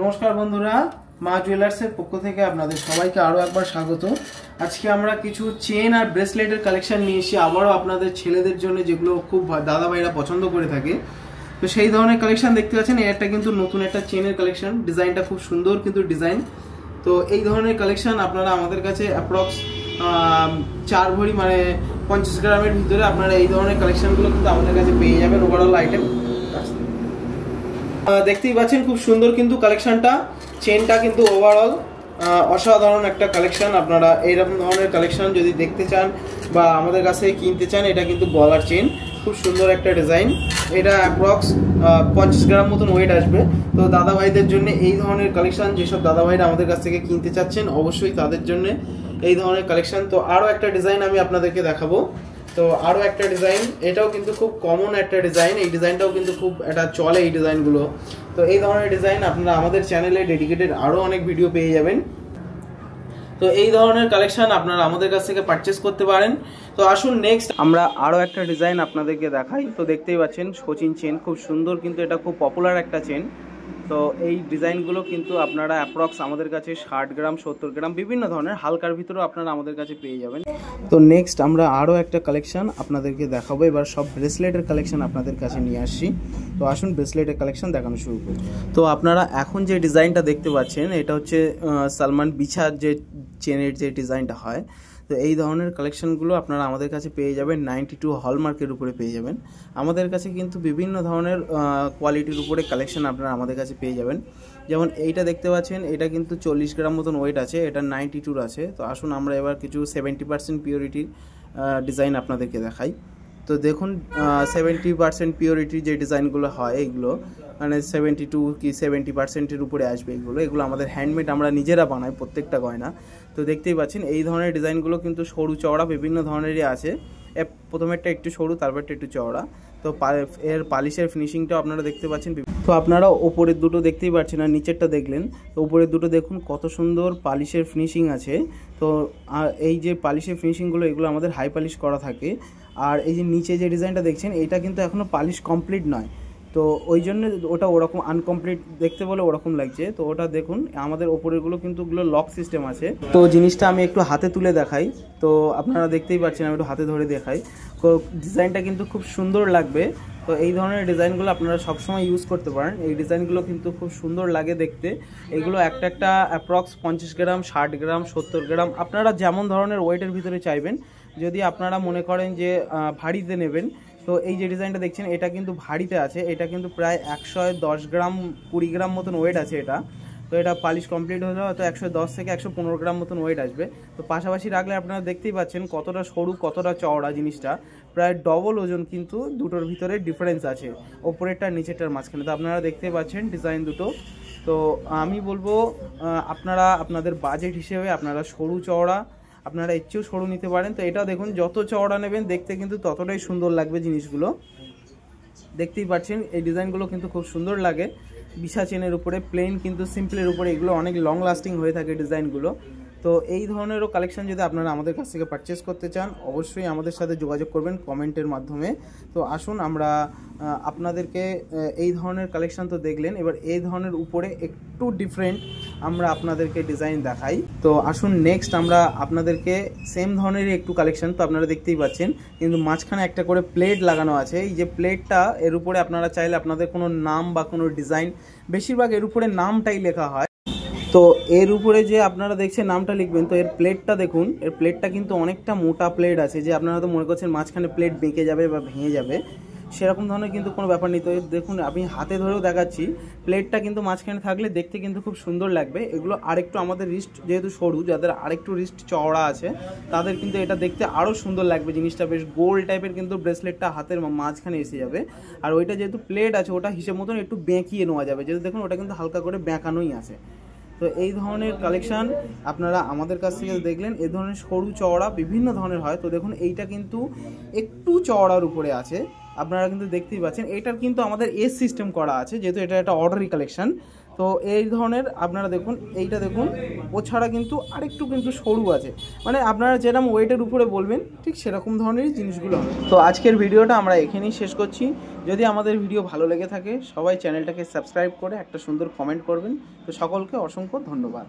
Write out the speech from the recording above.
নমস্কার বন্ধুরা, মা জুয়েলার্সের পক্ষ থেকে আপনাদের সবাইকে আরও একবার স্বাগত। আজকে আমরা কিছু চেন আর ব্রেসলেটের কালেকশন নিয়ে এসেছি, আবারও আপনাদের ছেলেদের জন্য, যেগুলো খুব দাদা ভাইরা পছন্দ করে থাকে। তো সেই ধরনের কালেকশন দেখতে পাচ্ছেন। এটা কিন্তু নতুন একটা চেনের কালেকশন, ডিজাইনটা খুব সুন্দর কিন্তু ডিজাইন। তো এই ধরনের কালেকশন আপনারা আমাদের কাছে অ্যাপ্রক্স 4 ভরি মানে 50 গ্রামের ভিতরে আপনারা এই ধরনের কালেকশনগুলো কিন্তু আমাদের কাছে পেয়ে যাবেন। ওভারঅল আইটেম দেখতেই পাচ্ছেন, খুব সুন্দর কিন্তু কালেকশনটা। চেনটা কিন্তু ওভারঅল অসাধারণ একটা কালেকশন। আপনারা এইরকম ধরনের কালেকশন যদি দেখতে চান বা আমাদের কাছে কিনতে চান, এটা কিন্তু গলার চেন, খুব সুন্দর একটা ডিজাইন। এটা অ্যাপ্রক্স 50 গ্রাম মতন ওয়েট আসবে। তো দাদা ভাইদের জন্য এই ধরনের কালেকশন, যেসব দাদা ভাইরা আমাদের কাছ থেকে কিনতে চাচ্ছেন, অবশ্যই তাদের জন্য এই ধরনের কালেকশন। তো আরও একটা ডিজাইন আমি আপনাদেরকে দেখাবো। তো আরও একটা ডিজাইন, এটাও কিন্তু খুব কমন একটা ডিজাইন। এই ডিজাইনটাও কিন্তু খুব এটা চলে, এই ডিজাইনগুলো। তো এই ধরনের ডিজাইন আপনারা আমাদের চ্যানেলে ডেডিকেটেড আরও অনেক ভিডিও পেয়ে যাবেন। তো এই ধরনের কালেকশন আপনারা আমাদের কাছ থেকে পারচেস করতে পারেন। তো আসুন নেক্সট আমরা আরও একটা ডিজাইন আপনাদেরকে দেখাই। তো দেখতেই পাচ্ছেন সচিন চেন, খুব সুন্দর কিন্তু এটা খুব পপুলার একটা চেন। তো এই ডিজাইনগুলো কিন্তু আপনারা অ্যাপ্রক্স আমাদের কাছে 60 গ্রাম 70 গ্রাম বিভিন্ন ধরনের হালকার ভিতরেও আপনারা আমাদের কাছে পেয়ে যাবেন। তো নেক্সট আমরা আরও একটা কালেকশন আপনাদেরকে দেখাবো। এবার সব ব্রেসলেটের কালেকশন আপনাদের কাছে নিয়ে আসছি। তো আসুন ব্রেসলেটের কালেকশন দেখানো শুরু করি। তো আপনারা এখন যে ডিজাইনটা দেখতে পাচ্ছেন, এটা হচ্ছে সালমান বিছার যে চেনের যে ডিজাইনটা হয়। তো এই ধরনের কালেকশনগুলো আপনারা আমাদের কাছে পেয়ে যাবেন 92 হলমার্কের উপরে পেয়ে যাবেন। আমাদের কাছে কিন্তু বিভিন্ন ধরনের কোয়ালিটির উপরে কালেকশন আপনারা আমাদের কাছে পেয়ে যাবেন। যেমন এইটা দেখতে পাচ্ছেন, এটা কিন্তু 40 গ্রাম মতন ওয়েট আছে, এটা 92 আছে। তো আসুন আমরা এবার কিছু 70% পিওরিটির ডিজাইন আপনাদেরকে দেখাই। তো দেখুন 70% পিওরিটির যে ডিজাইনগুলো হয়, এইগুলো মানে 72 কি 70%-এর উপরে আসবে। এগুলো আমাদের হ্যান্ডমেড, আমরা নিজেরা বানাই প্রত্যেকটা গয়না। তো দেখতেই পাচ্ছেন এই ধরনের ডিজাইনগুলো কিন্তু সরু চওড়া বিভিন্ন ধরনেরই আছে। প্রথমেরটা একটু সরু, তারপরটা একটু চওড়া। তো এর পালিশের ফিনিশিংটাও আপনারা দেখতে পাচ্ছেন। তো আপনারা ওপরের দুটো দেখতেই পাচ্ছেন আর নিচেরটা দেখলেন। তো উপরের দুটো দেখুন কত সুন্দর পালিশের ফিনিশিং আছে। তো এই যে পালিশের ফিনিশিংগুলো, এগুলো আমাদের হাই পালিশ করা থাকে। আর এই যে নিচে যে ডিজাইনটা দেখছেন, এটা কিন্তু এখনও পালিশ কমপ্লিট নয়। তো ওই জন্য ওটা ওরকম আনকমপ্লিট দেখতে বলে ওরকম লাগছে। তো ওটা দেখুন, আমাদের ওপরেরগুলো কিন্তু ওগুলো লক সিস্টেম আছে। তো জিনিসটা আমি একটু হাতে তুলে দেখাই। তো আপনারা দেখতেই পাচ্ছেন, আমি একটু হাতে ধরে দেখাই। তো ডিজাইনটা কিন্তু খুব সুন্দর লাগবে। তো এই ধরনের ডিজাইনগুলো আপনারা সবসময় ইউজ করতে পারেন। এই ডিজাইনগুলো কিন্তু খুব সুন্দর লাগে দেখতে। এগুলো একটা অ্যাপ্রক্স 50 গ্রাম 60 গ্রাম 70 গ্রাম আপনারা যেমন ধরনের ওয়েটের ভিতরে চাইবেন। যদি আপনারা মনে করেন যে ভারীতে নেবেন, তো এই যে ডিজাইনটা দেখছেন, এটা কিন্তু ভারীতে আছে। এটা কিন্তু প্রায় 110 গ্রাম 20 গ্রাম মতন ওয়েট আছে এটা। তো এটা পালিশ কমপ্লিট হলে হয়তো 110 থেকে 115 গ্রাম মতন ওয়েট আসবে। তো পাশাপাশি রাখলে আপনারা দেখতেই পাচ্ছেন কতটা সরু কতটা চওড়া জিনিসটা, প্রায় ডবল ওজন কিন্তু দুটোর ভিতরে ডিফারেন্স আছে, ওপরেরটার নিচেরটার মাঝখানে। তো আপনারা দেখতেই পাচ্ছেন ডিজাইন দুটো। তো আমি বলবো আপনারা আপনাদের বাজেট হিসেবে আপনারা সরু চওড়া আপনারা এর চেয়েও সরু নিতে পারেন। তো এটাও দেখুন, যত চওড়া নেবেন দেখতে কিন্তু ততটাই সুন্দর লাগবে জিনিসগুলো। দেখতেই পাচ্ছেন এই ডিজাইনগুলো কিন্তু খুব সুন্দর লাগে। বিছা চেনের উপরে প্লেন কিন্তু সিম্পলের উপরে এগুলো অনেক লং লাস্টিং হয়ে থাকে ডিজাইনগুলো। তো এই ধরনেরও কালেকশন যদি আপনারা আমাদের কাছ থেকে পারচেস করতে চান, অবশ্যই আমাদের সাথে যোগাযোগ করবেন কমেন্টের মাধ্যমে। তো আসুন আমরা আপনাদেরকে এই ধরনের কালেকশন তো দেখলেন, এবার এই ধরনের উপরে একটু ডিফারেন্ট আমরা আপনাদেরকে ডিজাইন দেখাই। তো আসুন নেক্সট আমরা আপনাদেরকে সেম ধরনেরই একটু কালেকশন, তো আপনারা দেখতেই পাচ্ছেন, কিন্তু মাঝখানে একটা করে প্লেট লাগানো আছে। এই যে প্লেটটা, এর উপরে আপনারা চাইলে আপনাদের কোনো নাম বা কোনো ডিজাইন, বেশিরভাগ এর উপরে নামটাই লেখা হয়। তো এর উপরে যে আপনারা দেখছেন নামটা লিখবেন, তো এর প্লেটটা দেখুন, এর প্লেটটা কিন্তু অনেকটা মোটা প্লেট আছে। যে আপনারা তো মনে করছেন মাঝখানে প্লেট বেঁকে যাবে বা ভেঙে যাবে, সেরকম ধরনের কিন্তু কোনো ব্যাপার নেই। তো দেখুন, আমি হাতে ধরেও দেখাচ্ছি, প্লেটটা কিন্তু মাঝখানে থাকলে দেখতে কিন্তু খুব সুন্দর লাগবে। এগুলো আরেকটু আমাদের রিস্ট যেহেতু সরু, যাদের আরেকটু রিস্ট চওড়া আছে, তাদের কিন্তু এটা দেখতে আরও সুন্দর লাগবে। জিনিসটা বেশ গোল টাইপের কিন্তু ব্রেসলেটটা হাতের মাঝখানে এসে যাবে। আর ওইটা যেহেতু প্লেট আছে, ওটা হিসেব মতন একটু বেঁকিয়ে নেওয়া যাবে। যেহেতু দেখুন ওটা কিন্তু হালকা করে বেঁকানোই আছে। তো এই ধরনের কালেকশান আপনারা আমাদের কাছ থেকে দেখলেন। এই ধরনের সরু চওড়া বিভিন্ন ধরনের হয়। তো দেখুন এইটা কিন্তু একটু চওড়ার উপরে আছে, আপনারা কিন্তু দেখতেই পাচ্ছেন। এটার কিন্তু আমাদের এস সিস্টেম করা আছে, যেহেতু এটা একটা অর্ডারি কালেকশন। তো এই ধরনের আপনারা দেখুন, এইটা দেখুন, ও ছাড়া কিন্তু আরেকটু কিন্তু সরু আছে, মানে আপনারা যেরকম ওয়েটের উপরে বলবেন ঠিক সেরকম ধরনেরই জিনিসগুলো হবে। তো আজকের ভিডিওটা আমরা এখানেই শেষ করছি। যদি আমাদের ভিডিও ভালো লেগে থাকে সবাই চ্যানেলটাকে সাবস্ক্রাইব করে একটা সুন্দর কমেন্ট করবেন। তো সকলকে অসংখ্য ধন্যবাদ।